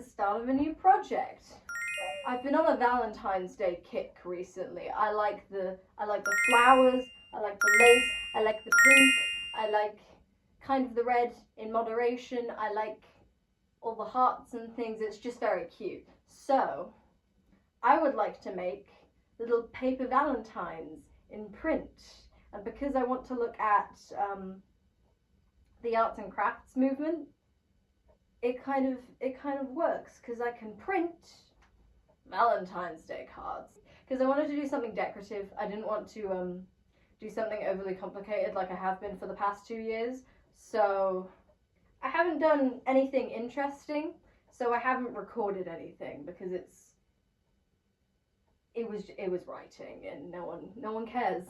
start of a new project. I've been on a Valentine's Day kick recently. I like the flowers, I like the lace, I like the pink, I like kind of the red in moderation, I like all the hearts and things. It's just very cute. So I would like to make little paper Valentines in print, and because I want to look at the arts and crafts movement, it kind of works because I can print Valentine's Day cards. Because I wanted to do something decorative. I didn't want to do something overly complicated like I have been for the past 2 years. So I haven't done anything interesting. So I haven't recorded anything because it was writing and no one cares.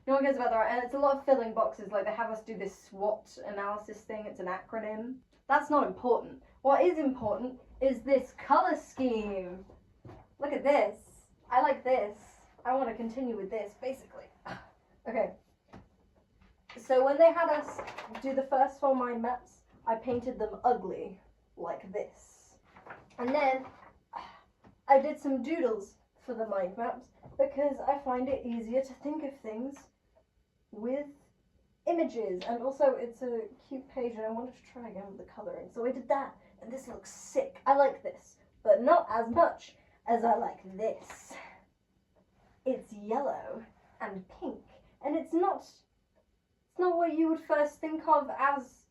No one cares about that. And it's a lot of filling boxes. Like they have us do this SWOT analysis thing. It's an acronym. That's not important. What is important is this color scheme. Look at this. I like this. I want to continue with this, basically. Okay. So when they had us do the first 4 mind maps, I painted them ugly, like this. And then I did some doodles for the mind maps because I find it easier to think of things with images. And also it's a cute page and I wanted to try again with the coloring. So I did that and this looks sick. I like this, but not as much as I like this. It's yellow and pink, and it's not what you would first think of as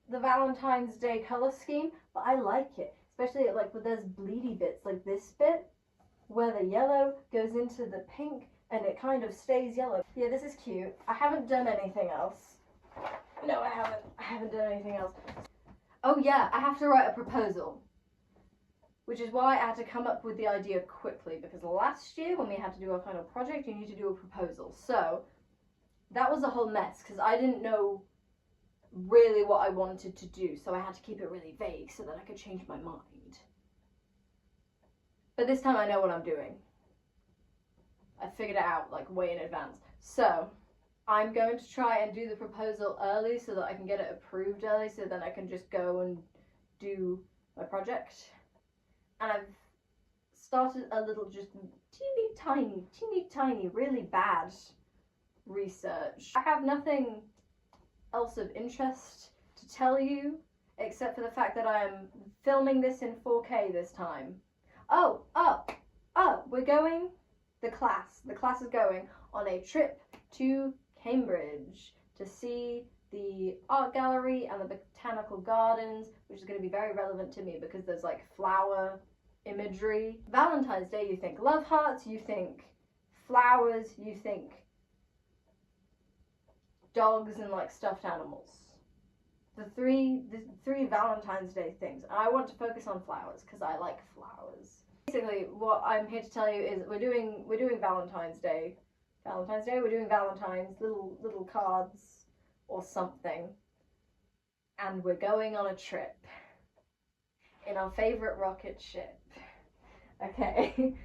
the Valentine's Day color scheme, but I like it, especially like where there's bleedy bits like this bit where the yellow goes into the pink and it kind of stays yellow. Yeah, this is cute. I haven't done anything else. No, I haven't done anything else. Oh yeah, I have to write a proposal. Which is why I had to come up with the idea quickly, because last year when we had to do our final project, you need to do a proposal. So that was a whole mess because I didn't know really what I wanted to do. So I had to keep it really vague so that I could change my mind. But this time I know what I'm doing. I figured it out like way in advance. So I'm going to try and do the proposal early so that I can get it approved early so then I can just go and do my project. And I've started a little just teeny tiny, really bad research. I have nothing else of interest to tell you except for the fact that I am filming this in 4K this time. Oh, we're going, the class is going on a trip to Cambridge to see the art gallery and the botanical gardens, which is going to be very relevant to me because there's like flower imagery. Valentine's Day, you think love hearts, you think flowers, you think dogs and like stuffed animals. The three Valentine's Day things. And I want to focus on flowers because I like flowers. Basically, what I'm here to tell you is we're doing Valentine's Day. We're doing Valentines, little cards or something. And we're going on a trip in our favorite rocket ship. Okay.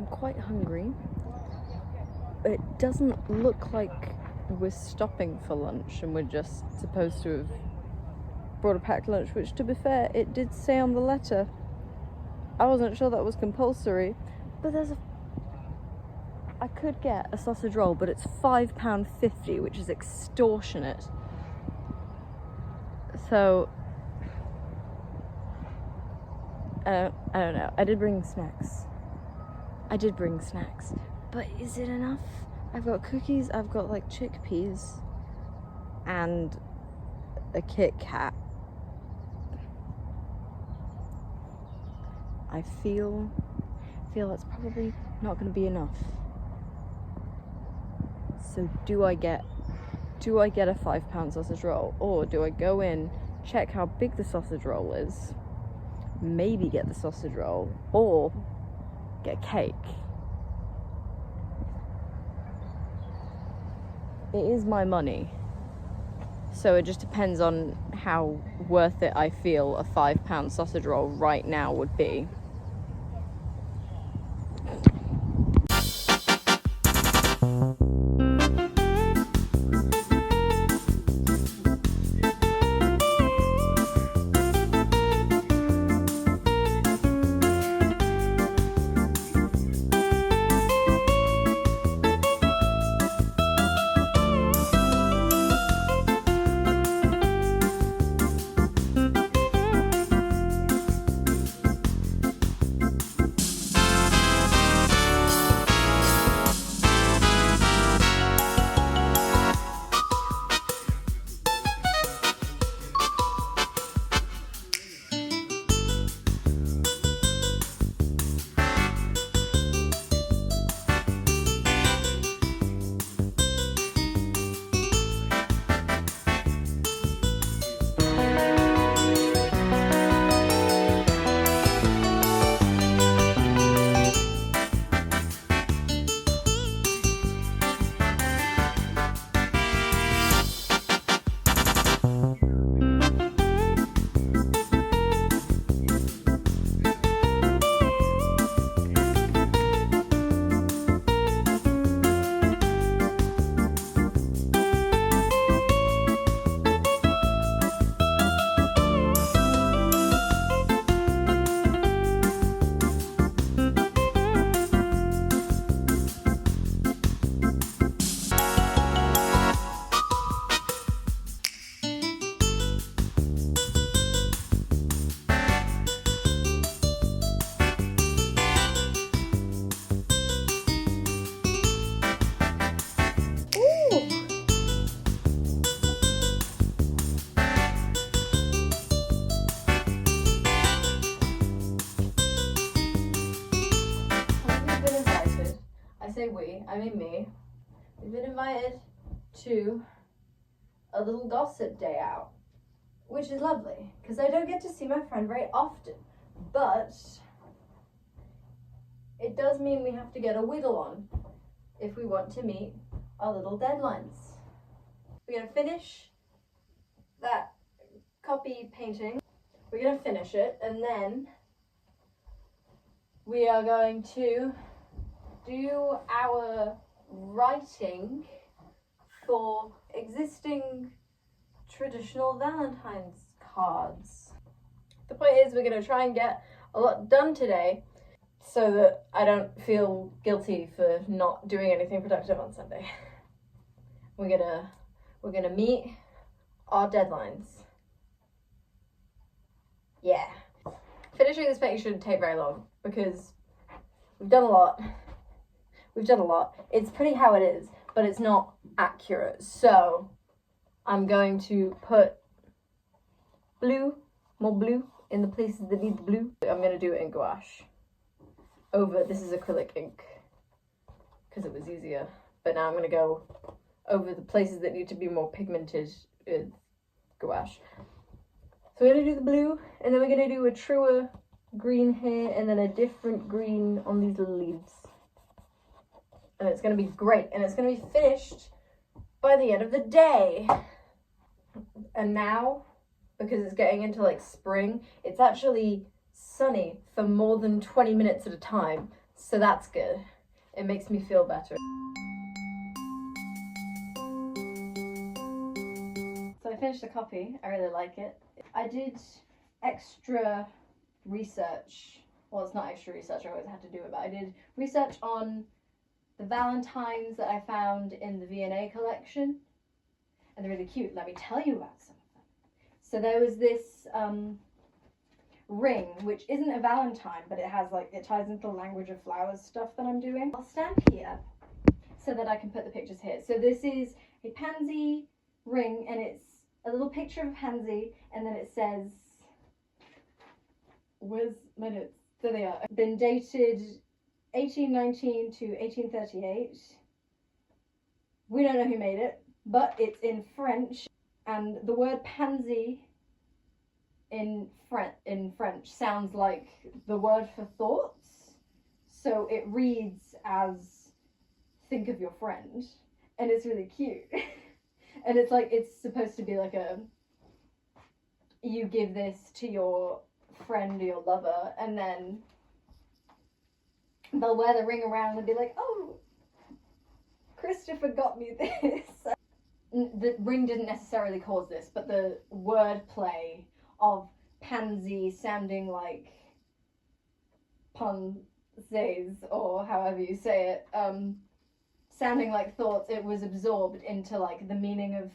I'm quite hungry. It doesn't look like we're stopping for lunch and we're just supposed to have brought a packed lunch, which, to be fair, it did say on the letter. I wasn't sure that was compulsory, but I could get a sausage roll, but it's £5.50, which is extortionate. So I don't know. I did bring snacks, but is it enough? I've got cookies, I've got like chickpeas and a Kit Kat. I feel that's probably not going to be enough. So do I get a £5 sausage roll, or do I go in, check how big the sausage roll is, maybe get the sausage roll, or get cake? It is my money, so it just depends on how worth it I feel a £5 sausage roll right now would be. I mean me, we've been invited to a little gossip day out, which is lovely, because I don't get to see my friend very often, but it does mean we have to get a wiggle on if we want to meet our little deadlines. We're going to finish that copy painting, we're going to finish it, and then we are going to do our writing for existing traditional Valentine's cards. The point is, we're going to try and get a lot done today so that I don't feel guilty for not doing anything productive on Sunday. We're gonna meet our deadlines. Yeah. Finishing this painting shouldn't take very long because we've done a lot. It's pretty how it is, but it's not accurate. So I'm going to put more blue in the places that need the blue. I'm going to do it in gouache. This is acrylic ink because it was easier. But now I'm going to go over the places that need to be more pigmented with gouache. So we're going to do the blue, and then we're going to do a truer green here, and then a different green on these little leaves. And it's going to be great, and it's going to be finished by the end of the day. And now, because it's getting into like spring, it's actually sunny for more than 20 minutes at a time. So that's good. It makes me feel better. So I finished the copy. I really like it. I did extra research. Well, it's not extra research, I always had to do it, but I did research on the Valentines that I found in the V&A collection. And they're really cute. Let me tell you about some of them. So there was this ring, which isn't a Valentine, but it has like, it ties into the language of flowers stuff that I'm doing. I'll stand here so that I can put the pictures here. So this is a pansy ring, and it's a little picture of a pansy, and then it says, where's my notes? There they are. Been dated 1819 to 1838. We don't know who made it, but it's in French, and the word pansy in French sounds like the word for thoughts. So it reads as think of your friend, and it's really cute. And it's like, it's supposed to be like a, you give this to your friend or your lover, and then they'll wear the ring around and be like, oh, Christopher got me this. The ring didn't necessarily cause this, but the wordplay of pansy sounding like punzes, or however you say it, sounding like thoughts, it was absorbed into like the meaning of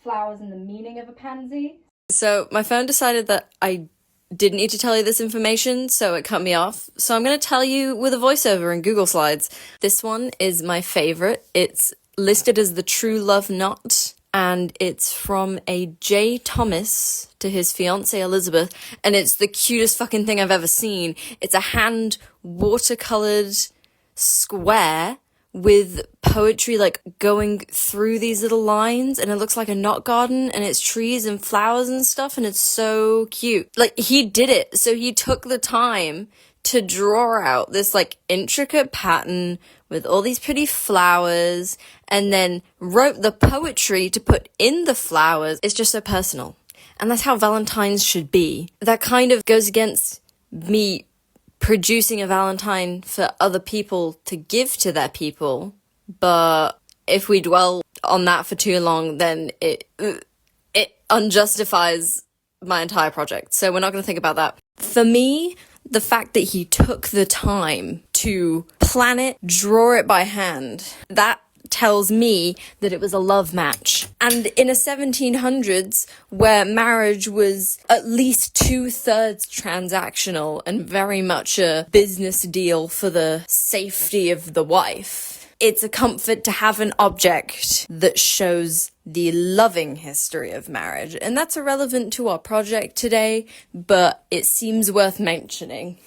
flowers and the meaning of a pansy. So my phone decided that I didn't need to tell you this information, so it cut me off. So I'm going to tell you with a voiceover in Google Slides. This one is my favorite. It's listed as the True Love Knot, and it's from a J. Thomas to his fiancée Elizabeth, and it's the cutest fucking thing I've ever seen. It's a hand watercolored square with poetry like going through these little lines, and it looks like a knot garden, and it's trees and flowers and stuff, and it's so cute. Like, he did it, so he took the time to draw out this like intricate pattern with all these pretty flowers, and then wrote the poetry to put in the flowers. It's just so personal, and that's how Valentine's should be. That kind of goes against me producing a Valentine for other people to give to their people, but if we dwell on that for too long, then it unjustifies my entire project. So we're not going to think about that. For me, the fact that he took the time to plan it, draw it by hand, that tells me that it was a love match. And in a 1700s where marriage was at least 2/3 transactional and very much a business deal for the safety of the wife, it's a comfort to have an object that shows the loving history of marriage. And that's irrelevant to our project today, but it seems worth mentioning.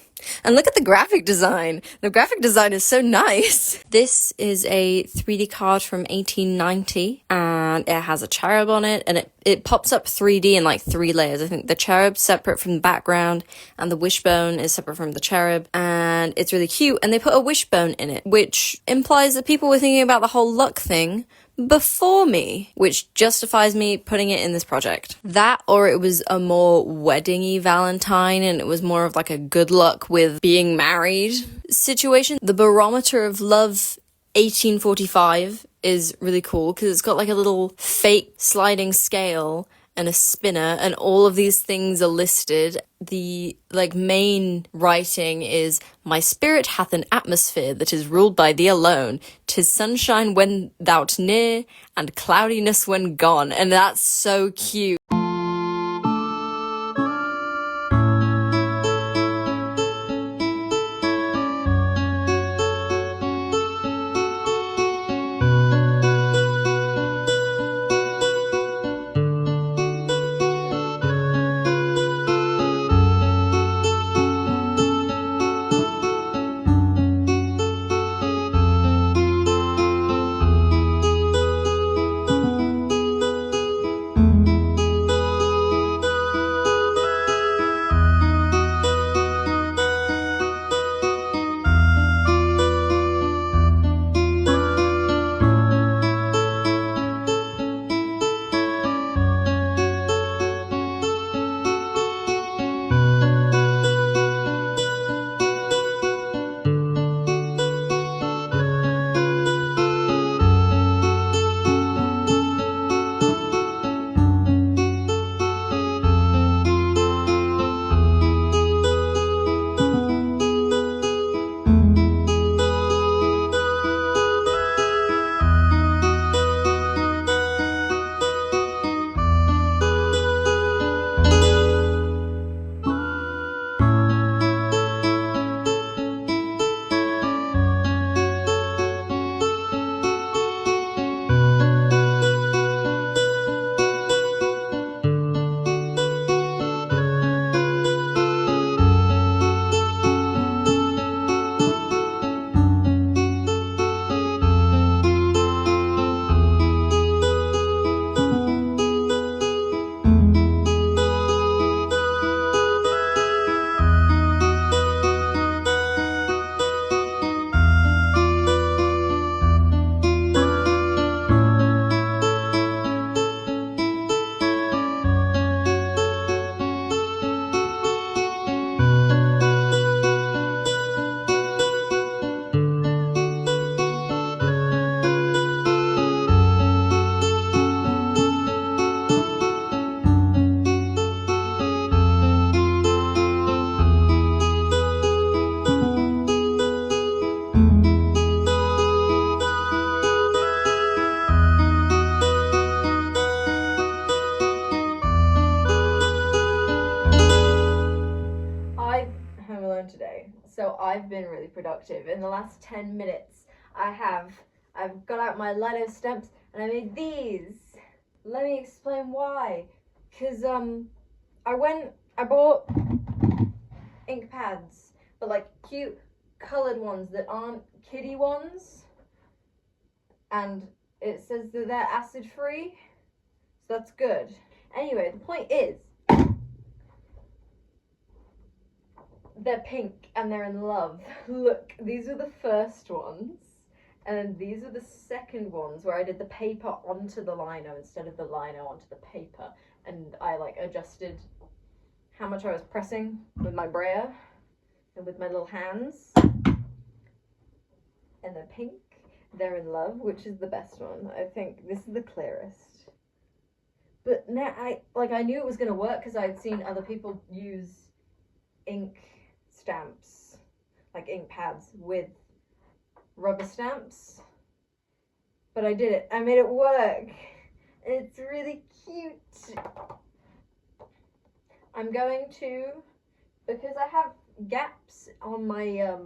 And look at the graphic design. The graphic design is so nice. This is a 3D card from 1890, and it has a cherub on it, and it pops up 3D in like 3 layers. I think the cherub's separate from the background, and the wishbone is separate from the cherub, and it's really cute. And they put a wishbone in it, which implies that people were thinking about the whole luck thing before me, which justifies me putting it in this project. That, or it was a more wedding-y Valentine, and it was more of like a good luck with being married situation. The Barometer of Love 1845 is really cool because it's got like a little fake sliding scale and a spinner, and all of these things are listed. The like main writing is, my spirit hath an atmosphere that is ruled by thee alone. 'Tis sunshine when thou'rt near, and cloudiness when gone. And that's so cute. been really productive. In the last 10 minutes, I've got out my Lino stamps and I made these. Let me explain why. Because I bought ink pads, but like cute colored ones that aren't kiddie ones. And it says that they're acid free, so that's good. Anyway, the point is, they're pink and they're in love. Look, these are the first ones, and these are the second ones where I did the paper onto the lino instead of the lino onto the paper, and I like adjusted how much I was pressing with my brayer and with my little hands. And they're pink, they're in love, which is the best one. I think this is the clearest. But now I knew it was gonna work because I'd seen other people use ink stamps, like ink pads with rubber stamps. But I did it. I made it work. It's really cute. I'm going to, because I have gaps on my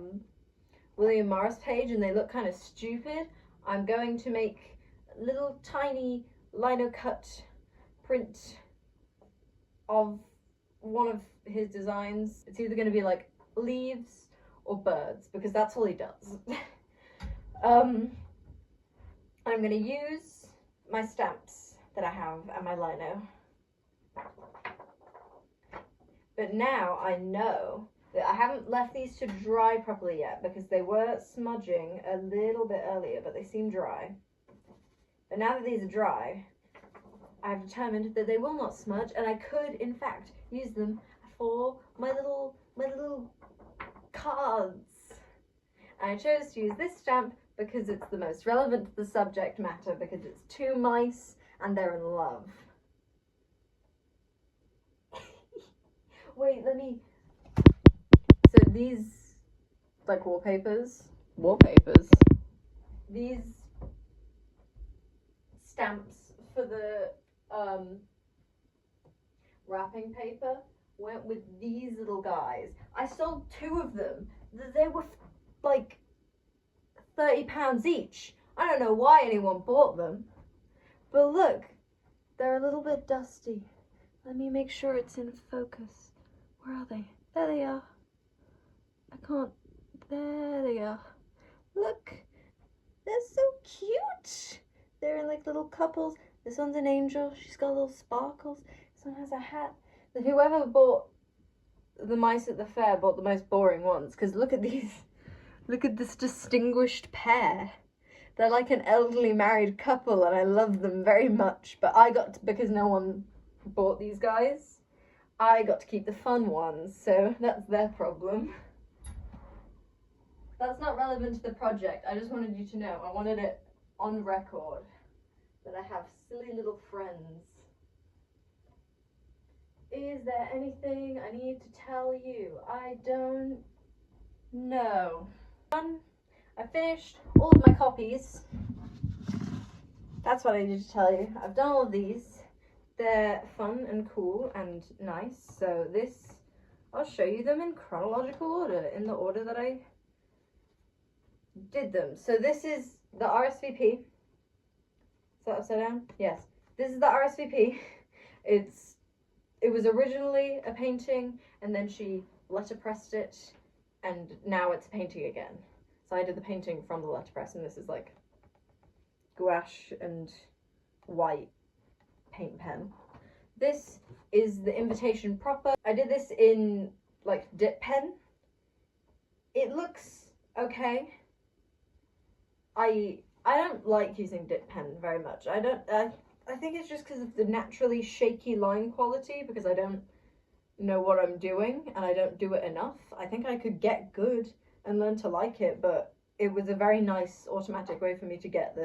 William Morris page and they look kind of stupid, I'm going to make a little tiny lino cut print of one of his designs. It's either going to be like leaves or birds, because that's all he does. I'm going to use my stamps that I have and my lino. But now I know that I haven't left these to dry properly yet because they were smudging a little bit earlier, but they seem dry. But now that these are dry, I've determined that they will not smudge, and I could, in fact, use them for my little cards. And I chose to use this stamp because it's the most relevant to the subject matter, because it's two mice and they're in love. Wait, let me... So these, like wallpapers, these stamps for the wrapping paper went with these little guys. I sold two of them. They were like £30 each. I don't know why anyone bought them. But look, they're a little bit dusty. Let me make sure it's in focus. Where are they? There they are. I can't. There they are. Look, they're so cute. They're in like little couples. This one's an angel. She's got little sparkles. This one has a hat. Whoever bought the mice at the fair bought the most boring ones, because look at these. Look at this distinguished pair. They're like an elderly married couple, and I love them very much. But I got to, because no one bought these guys, I got to keep the fun ones, so that's their problem. That's not relevant to the project. I just wanted you to know. I wanted it on record that I have silly little friends. Is there anything I need to tell you? I don't know. I finished all of my copies. That's what I need to tell you. I've done all of these. They're fun and cool and nice. So this, I'll show you them in chronological order, in the order that I did them. So this is the RSVP. Is that upside down? Yes. This is the RSVP. It was originally a painting, and then she letterpressed it, and now it's a painting again. So I did the painting from the letterpress, and this is like gouache and white paint pen. This is the invitation proper. I did this in like dip pen. It looks okay. I don't like using dip pen very much. I think it's just because of the naturally shaky line quality, because I don't know what I'm doing and I don't do it enough. I think I could get good and learn to like it, but it was a very nice automatic way for me to get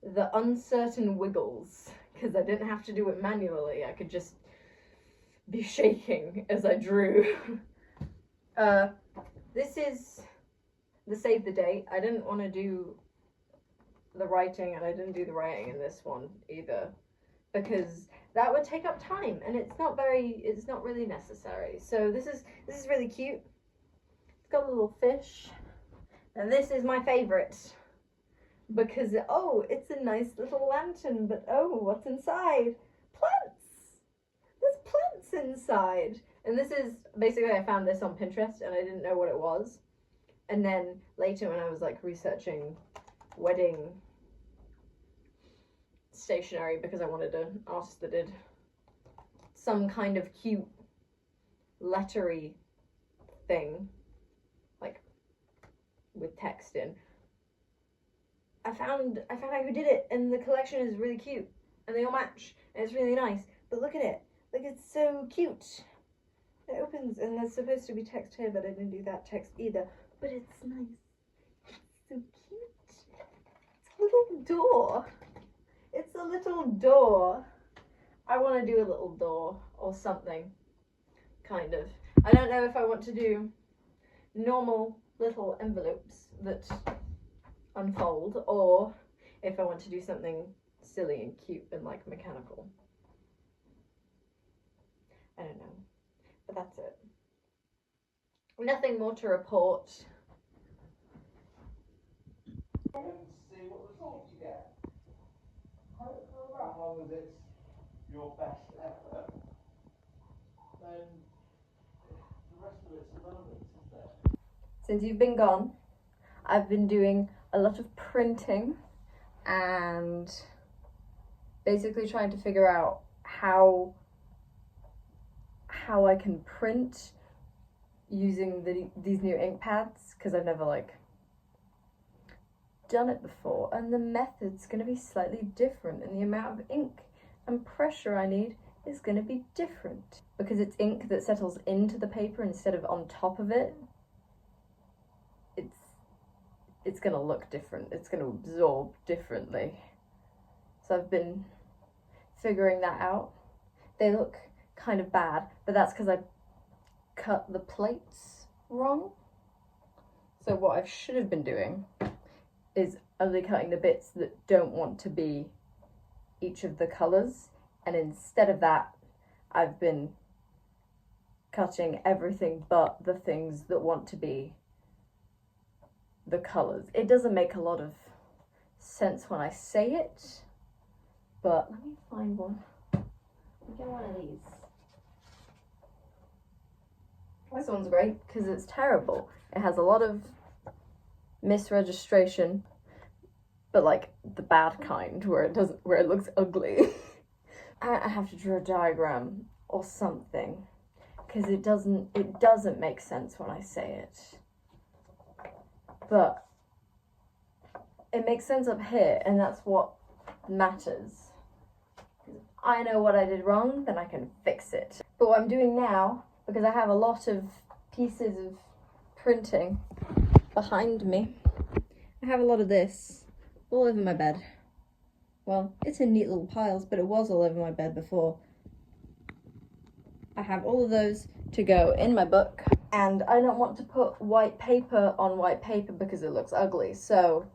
the uncertain wiggles, because I didn't have to do it manually. I could just be shaking as I drew. This is the save the date. I didn't want to do the writing, and I didn't do the writing in this one either, because that would take up time and it's not really necessary. So this is really cute. got a little fish. And this is my favourite. Because, oh, it's a nice little lantern, but oh, what's inside? Plants! There's plants inside. And this is, basically I found this on Pinterest and I didn't know what it was. And then later when I was like researching wedding stationery, because I wanted an artist that did some kind of cute lettery thing, like with text in, I found out who did it, and the collection is really cute, and they all match, and it's really nice. But look at it, like it's so cute. It opens, and there's supposed to be text here, but I didn't do that text either. But it's nice. It's so cute. It's a little door. It's a little door. I want to do a little door or something, kind of. I don't know if I want to do normal little envelopes that unfold, or if I want to do something silly and cute and like mechanical. I don't know, but that's it. Nothing more to report. And see what results you get. As long as it's your best effort, then the rest of it's irrelevant, isn't it? Since you've been gone, I've been doing a lot of printing and basically trying to figure out how I can print using these new ink pads, because I've never like done it before, and the method's going to be slightly different, and the amount of ink and pressure I need is going to be different because it's ink that settles into the paper instead of on top of it. It's going to look different, it's going to absorb differently, so I've been figuring that out. They look kind of bad, but that's because I cut the plates wrong. So what I should have been doing is only cutting the bits that don't want to be each of the colours, and instead of that I've been cutting everything but the things that want to be the colours. It doesn't make a lot of sense when I say it, but let me find one. Let me get one of these. This one's great because it's terrible. It has a lot of misregistration, but like the bad kind where it looks ugly. I have to draw a diagram or something because it doesn't make sense when I say it. But it makes sense up here, and that's what matters. If I know what I did wrong, then I can fix it. But what I'm doing now, because I have a lot of pieces of printing behind me, I have a lot of this all over my bed. Well, it's in neat little piles, but it was all over my bed before. I have all of those to go in my book, and I don't want to put white paper on white paper because it looks ugly, so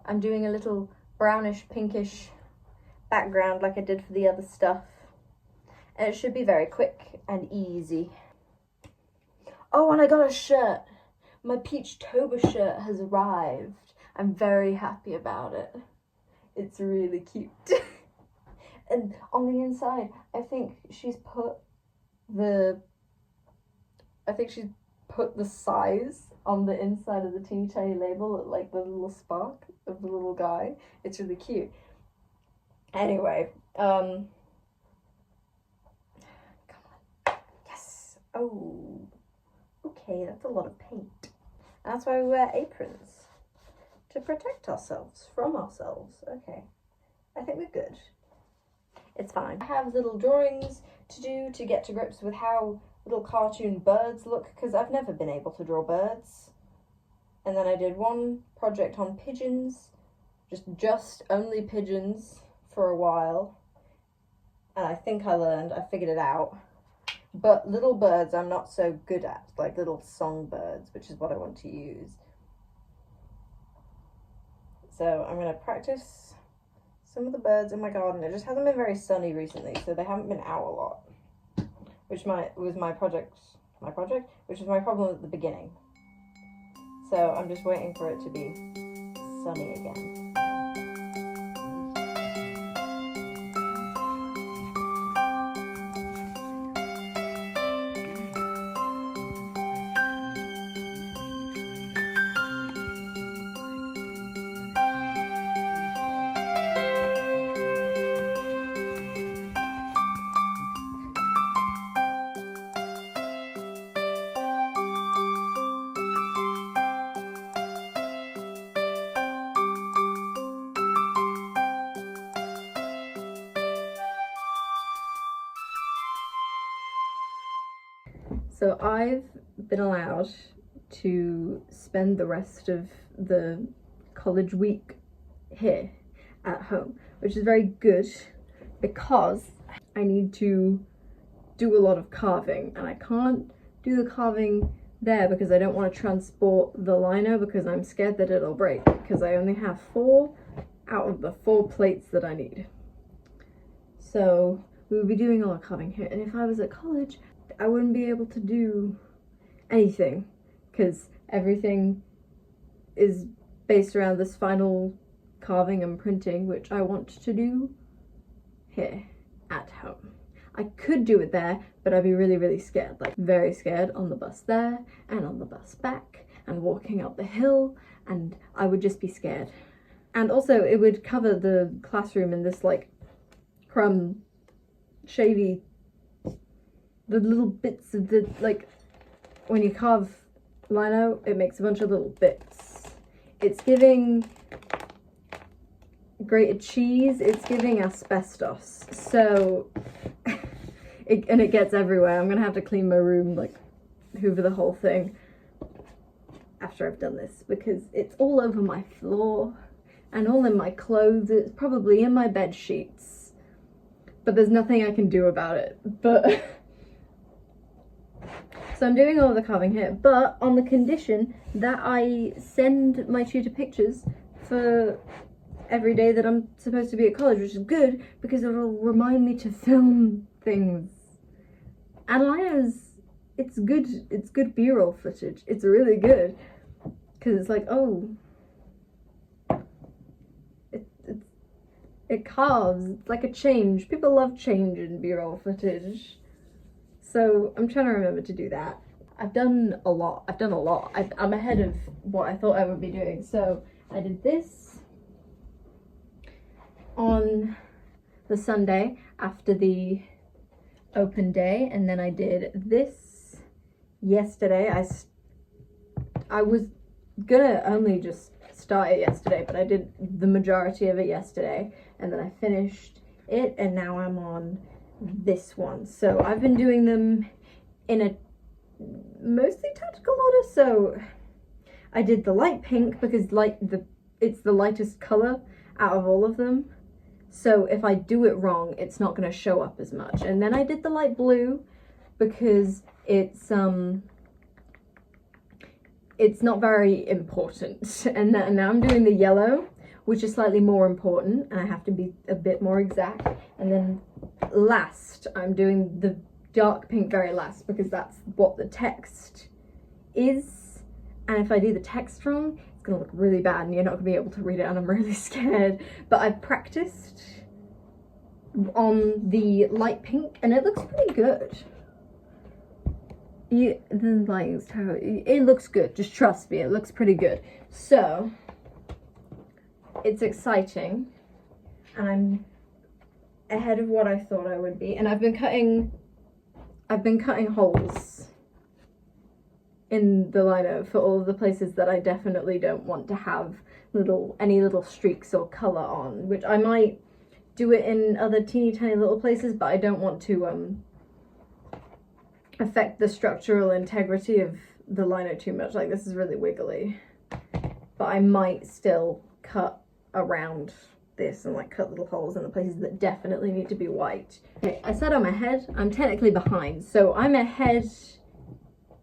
I'm doing a little brownish pinkish background like I did for the other stuff, and it should be very quick and easy. Oh, and I got a shirt. My Peach-tober shirt has arrived. I'm very happy about it. It's really cute. And on the inside, I think she's put the size on the inside of the teeny tiny label, like the little spark of the little guy. It's really cute. Anyway, come on. Yes. Oh, okay, that's a lot of paint. That's why we wear aprons, to protect ourselves from ourselves. Okay, I think we're good. It's fine. I have little drawings to do to get to grips with how little cartoon birds look, because I've never been able to draw birds. And then I did one project on pigeons, just only pigeons for a while, and I think I figured it out. But little birds I'm not so good at, like little songbirds, which is what I want to use. So I'm going to practice some of the birds in my garden. It just hasn't been very sunny recently, so they haven't been out a lot, which was my problem at the beginning. So I'm just waiting for it to be sunny again. So I've been allowed to spend the rest of the college week here at home, which is very good because I need to do a lot of carving, and I can't do the carving there because I don't want to transport the lino because I'm scared that it'll break, because I only have 4 out of the 4 plates that I need. So we would be doing all our carving here, and if I was at college I wouldn't be able to do anything because everything is based around this final carving and printing, which I want to do here at home. I could do it there, but I'd be really, really scared, like very scared on the bus there and on the bus back and walking up the hill, and I would just be scared. And also it would cover the classroom in this like crumb, shavy, the little bits of the, like, when you carve lino, it makes a bunch of little bits. It's giving grated cheese, it's giving asbestos. So, it gets everywhere. I'm gonna have to clean my room, like, hoover the whole thing after I've done this, because it's all over my floor and all in my clothes. It's probably in my bed sheets, but there's nothing I can do about it. But so I'm doing all of the carving here, but on the condition that I send my tutor pictures for every day that I'm supposed to be at college, which is good because it'll remind me to film things. And Lino's, it's good B-roll footage. It's really good because it's like, oh, it carves. It's like a change. People love change in B-roll footage. So I'm trying to remember to do that. I've done a lot. I'm ahead of what I thought I would be doing. So I did this on the Sunday after the open day, and then I did this yesterday. I was gonna only just start it yesterday, but I did the majority of it yesterday, and then I finished it, and now I'm on this one. So I've been doing them in a mostly tactical order. So I did the light pink because it's the lightest color out of all of them, so if I do it wrong it's not going to show up as much. And then I did the light blue because it's not very important. And now I'm doing the yellow, which is slightly more important, and I have to be a bit more exact. And then last, I'm doing the dark pink very last because that's what the text is. And if I do the text wrong, it's gonna look really bad and you're not gonna be able to read it, and I'm really scared. But I've practiced on the light pink and it looks pretty good. The lighting's terrible. It looks good, just trust me, it looks pretty good. So it's exciting, and I'm ahead of what I thought I would be. And I've been cutting holes in the lino for all of the places that I definitely don't want to have any little streaks or colour on, which I might do it in other teeny tiny little places, but I don't want to affect the structural integrity of the lino too much. Like, this is really wiggly, but I might still cut around this and like cut little holes in the places that definitely need to be white. Okay, I said I'm ahead. I'm technically behind, so I'm ahead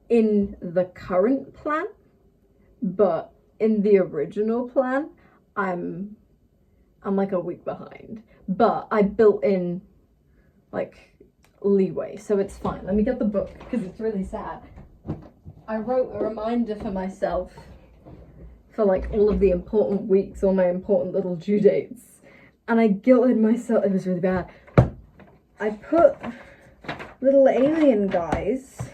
in the current plan, but in the original plan I'm like a week behind, but I built in like leeway, so it's fine. Let me get the book because it's really sad. I wrote a reminder for myself for like all of the important weeks, all my important little due dates. And I guilted myself, it was really bad. I put little alien guys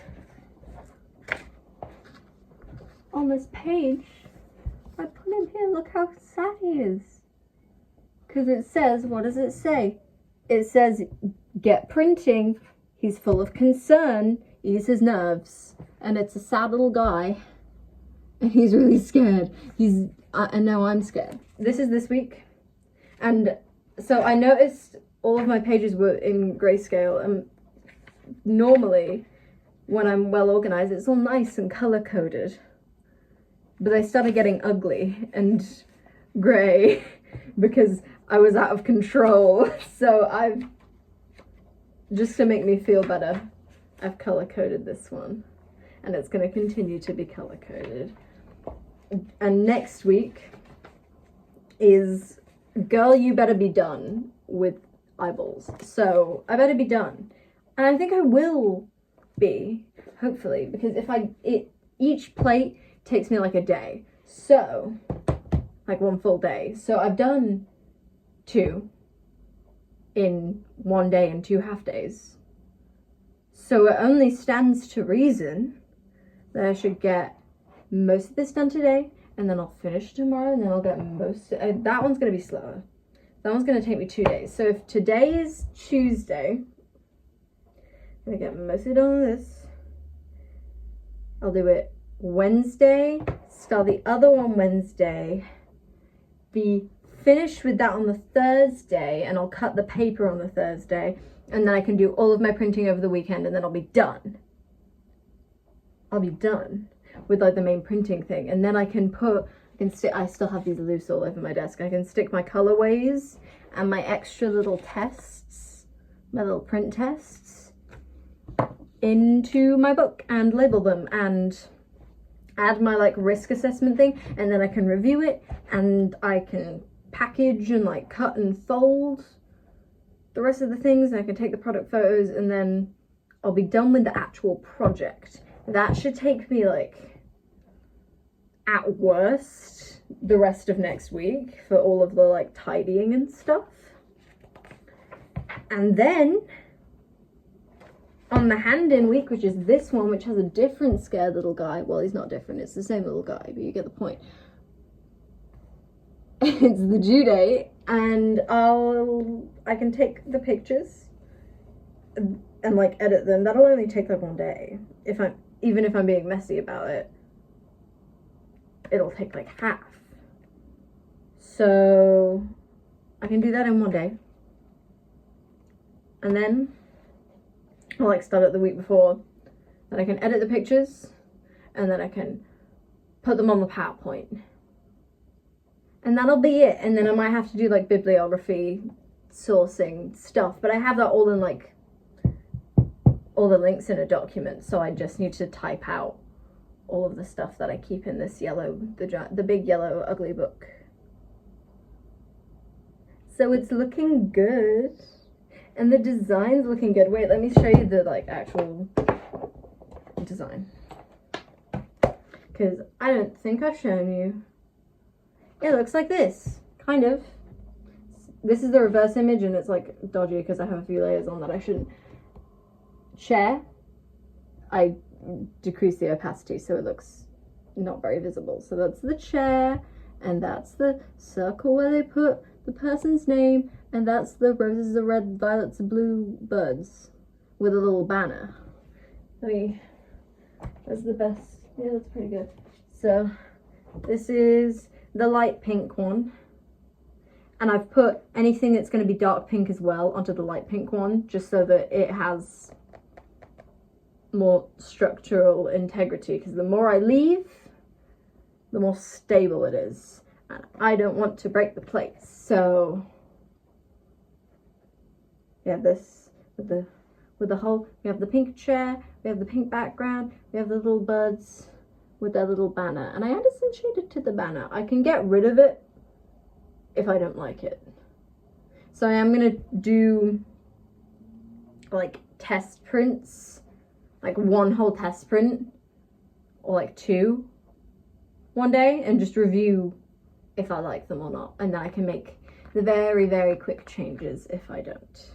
on this page. I put him here, look how sad he is. Because it says, what does it say? It says, get printing, he's full of concern, ease his nerves. And it's a sad little guy. And he's really scared. And now I'm scared. This is this week. And so I noticed all of my pages were in grayscale. And normally, when I'm well organized, it's all nice and color coded. But they started getting ugly and grey because I was out of control. So I've, just to make me feel better, I've color coded this one. And it's going to continue to be color coded. And next week is Girl, You Better Be Done with eyeballs. So I better be done. And I think I will be, hopefully, because each plate takes me like a day. So, like one full day. So I've done 2 in 1 day and 2 half days. So it only stands to reason that I should get most of this done today, and then I'll finish tomorrow, and then I'll get that one's going to be slower. That one's going to take me 2 days. So if today is Tuesday, I'm going to get most of it on this. I'll do it Wednesday, start the other one Wednesday, be finished with that on the Thursday, and I'll cut the paper on the Thursday, and then I can do all of my printing over the weekend, and then I'll be done. I'll be done with like the main printing thing, and then I can I still have these loose all over my desk. I can stick my colorways and my extra little tests, my little print tests, into my book and label them and add my like risk assessment thing, and then I can review it and I can package and like cut and fold the rest of the things, and I can take the product photos, and then I'll be done with the actual project. That should take me like, at worst, the rest of next week for all of the like tidying and stuff. And then on the hand-in week, which is this one, which has a different scared little guy. Well, he's not different, it's the same little guy, but you get the point. It's the due date, and I can take the pictures and like edit them. That'll only take like 1 day. Even if I'm being messy about it, it'll take like half. So I can do that in 1 day. And then I'll like start it the week before. Then I can edit the pictures, and then I can put them on the PowerPoint. And that'll be it. And then I might have to do like bibliography, sourcing stuff, but I have that all in like all the links in a document, so I just need to type out all of the stuff that I keep in this yellow, the big yellow ugly book. So it's looking good, and the design's looking good. Wait, let me show you the like actual design, because I don't think I've shown you. It looks like this, kind of. This is the reverse image, and it's like dodgy because I have a few layers on that I shouldn't share. I decrease the opacity so it looks not very visible. So that's the chair, and that's the circle where they put the person's name, and that's the roses are red, violets are blue birds with a little banner. That's the best. Yeah, that's pretty good. So this is the light pink one, and I've put anything that's going to be dark pink as well onto the light pink one, just so that it has more structural integrity, because the more I leave, the more stable it is, and I don't want to break the plates. So we have this with the whole, we have the pink chair, we have the pink background, we have the little birds with their little banner, and I added some shaded to the banner. I can get rid of it if I don't like it. So I am gonna do like test prints, like 1 whole test print, or like 2. one day and just review if I like them or not, and then I can make the very, very quick changes if I don't.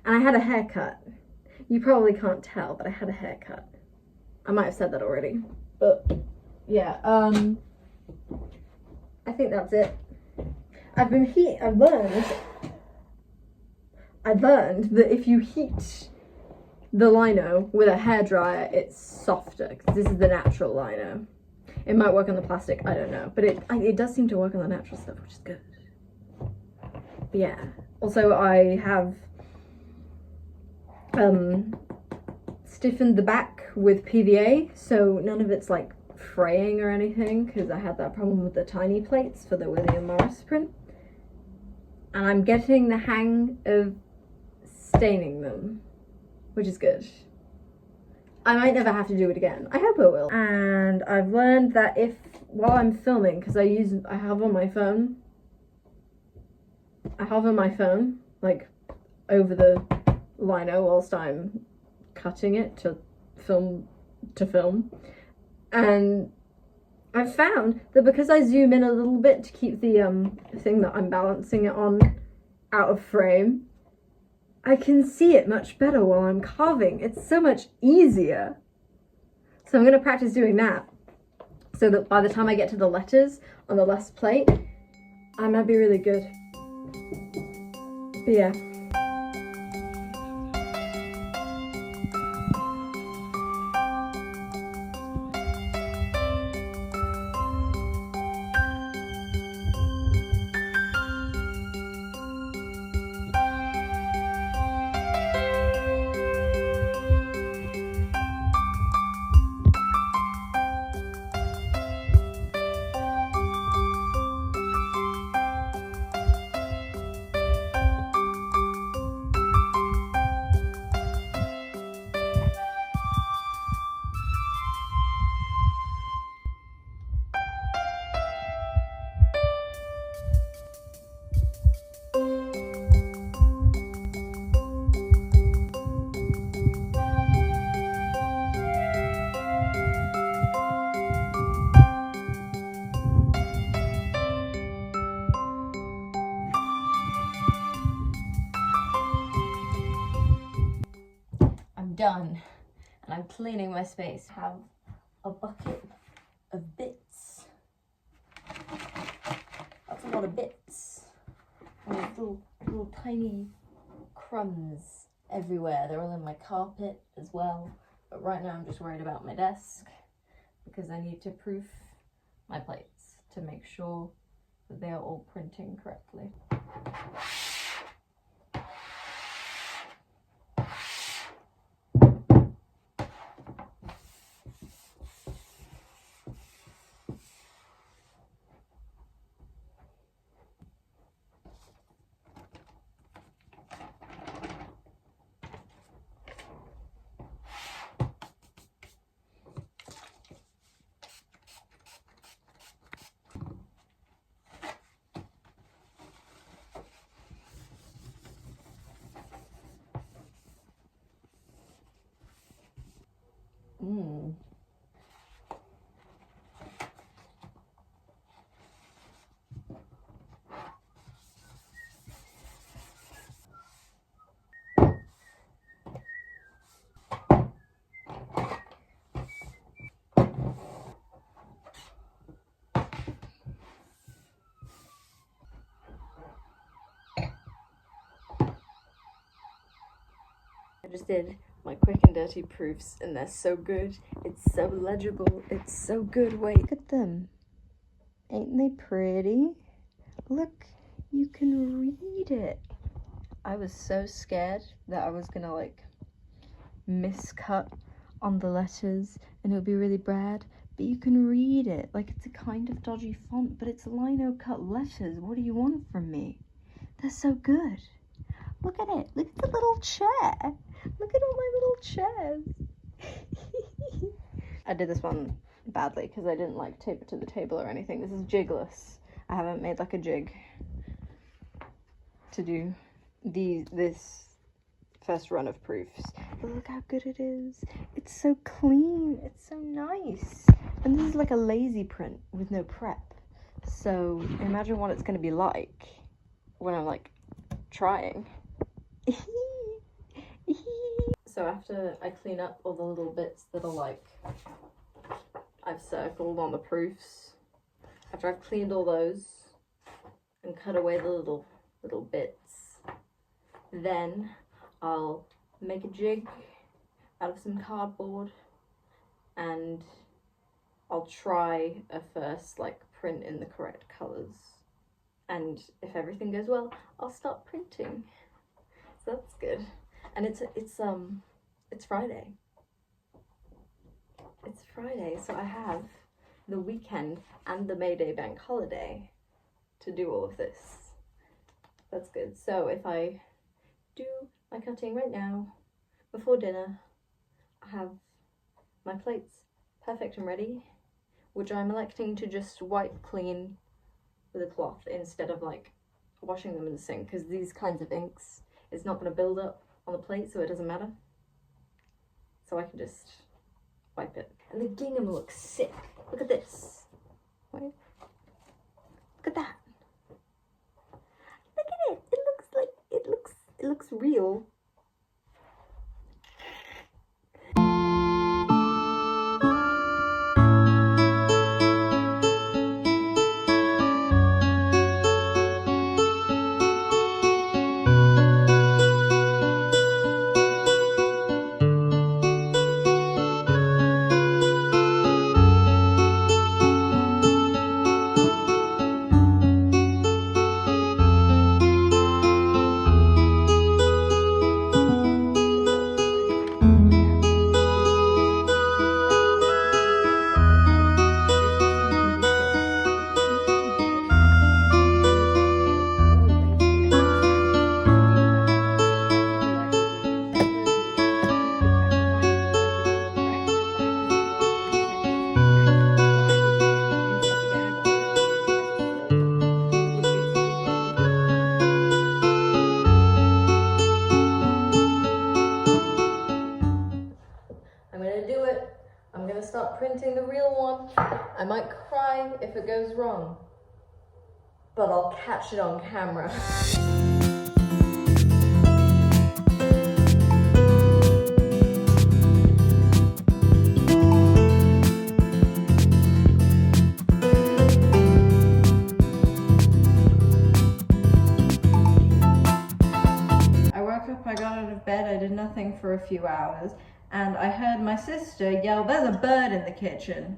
And I had a haircut. You probably can't tell, but I had a haircut. I might have said that already, but yeah, I think that's it. I've learned that if you heat the lino with a hairdryer, it's softer, because this is the natural lino. It might work on the plastic, I don't know, but it does seem to work on the natural stuff, which is good. But yeah, also I have stiffened the back with PVA, so none of it's like fraying or anything, because I had that problem with the tiny plates for the William Morris print. And I'm getting the hang of staining them, which is good. I might never have to do it again. I hope I will. And I've learned that while I'm filming, because I have on my phone, like over the lino whilst I'm cutting it to film, and I've found that because I zoom in a little bit to keep the thing that I'm balancing it on out of frame, I can see it much better while I'm carving. It's so much easier. So I'm going to practice doing that, so that by the time I get to the letters on the last plate, I might be really good. But yeah. Done, and I'm cleaning my space. I have a bucket of bits. That's a lot of bits. And there's little tiny crumbs everywhere. They're all in my carpet as well. But right now I'm just worried about my desk, because I need to proof my plates to make sure that they are all printing correctly. I just did my quick and dirty proofs, and they're so good. It's so legible. It's so good. Wait, look at them. Ain't they pretty? Look, you can read it. I was so scared that I was gonna like miscut on the letters and it would be really bad, but you can read it. Like, it's a kind of dodgy font, but it's lino cut letters. What do you want from me? They're so good. Look at it. Look at the little chair. Look at all my little chairs. I did this one badly because I didn't like tape it to the table or anything. This is jigless. I haven't made like a jig to do this first run of proofs. But look how good it is. It's so clean. It's so nice. And this is like a lazy print with no prep. So imagine what it's going to be like when I'm like trying. So after I clean up all the little bits that are like I've circled on the proofs, after I've cleaned all those and cut away the little bits, then I'll make a jig out of some cardboard and I'll try a first like print in the correct colours, and if everything goes well, I'll start printing. So that's good. And it's Friday. It's Friday, so I have the weekend and the May Day bank holiday to do all of this. That's good. So if I do my cutting right now, before dinner, I have my plates perfect and ready, which I'm electing to just wipe clean with a cloth instead of like washing them in the sink, because these kinds of inks, it's not going to build up on the plate, so it doesn't matter. So I can just wipe it. And the gingham looks sick. Look at this. Wait. Look at that. Look at it. It looks real. I'm gonna do it. I'm gonna start printing the real one. I might cry if it goes wrong, but I'll catch it on camera. I woke up, I got out of bed, I did nothing for a few hours, and I heard my sister yell, "There's a bird in the kitchen."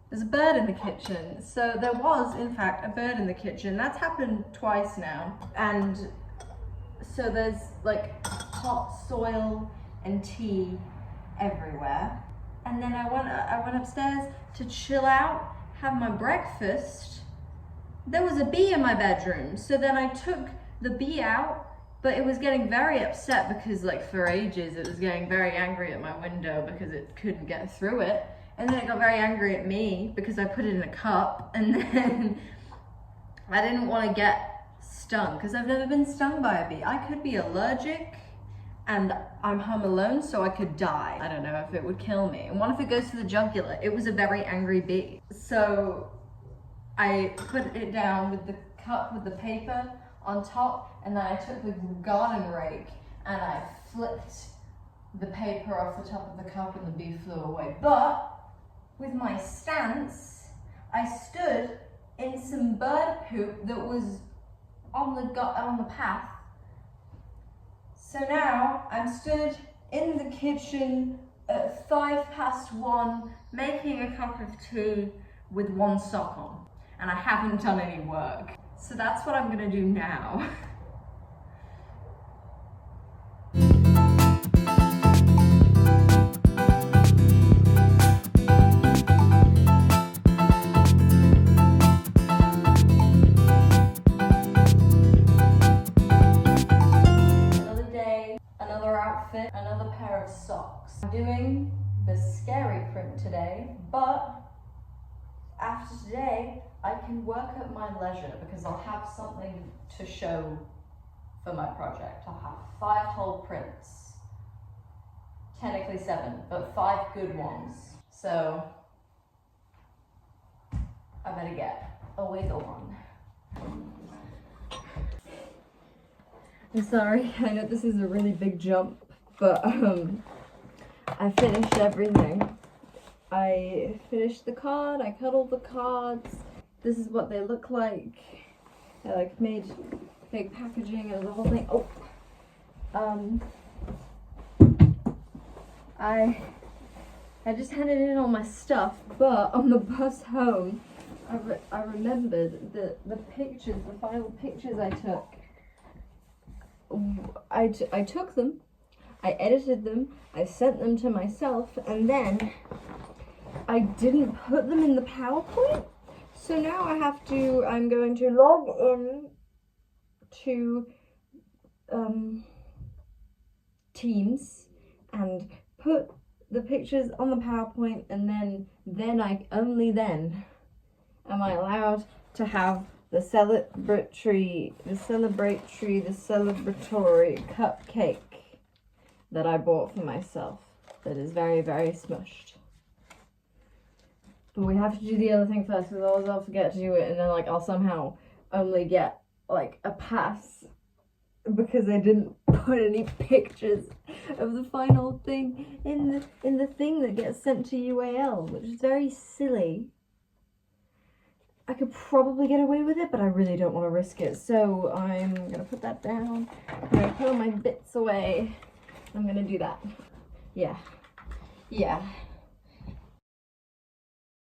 There's a bird in the kitchen. So there was, in fact, a bird in the kitchen. That's happened twice now. And so there's like hot soil and tea everywhere. And then I went upstairs to chill out, have my breakfast. There was a bee in my bedroom. So then I took the bee out, but it was getting very upset because like for ages it was getting very angry at my window because it couldn't get through it. And then it got very angry at me because I put it in a cup, and then I didn't want to get stung because I've never been stung by a bee. I could be allergic and I'm home alone, so I could die. I don't know if it would kill me. And what if it goes to the jugular? It was a very angry bee. So I put it down with the cup with the paper on top, and then I took the garden rake and I flipped the paper off the top of the cup and the bee flew away. But with my stance, I stood in some bird poop that was on the path. So now I'm stood in the kitchen at 1:05 making a cup of tea with one sock on, and I haven't done any work. So that's what I'm gonna do now. Another day, another outfit, another pair of socks. I'm doing the scary print today, but after today, I can work at my leisure because I'll have something to show for my project. I'll have 5 whole prints. Technically 7, but 5 good ones. So I better get away the one. I'm sorry, I know this is a really big jump, but I finished everything. I finished the card, I cut all the cards. This is what they look like. I like made big packaging and the whole thing. Oh, I just handed in all my stuff, but on the bus home, I remembered that the pictures, the final pictures I took. I took them, I edited them, I sent them to myself, and then I didn't put them in the PowerPoint. So now I'm going to log in to Teams and put the pictures on the PowerPoint, and only then am I allowed to have the celebratory cupcake that I bought for myself that is very, very smushed. But we have to do the other thing first, because otherwise I'll forget to do it, and then like I'll somehow only get like a pass because I didn't put any pictures of the final thing in the thing that gets sent to UAL, which is very silly. I could probably get away with it, but I really don't want to risk it. So I'm gonna put that down. I'm gonna put all my bits away. I'm gonna do that. Yeah.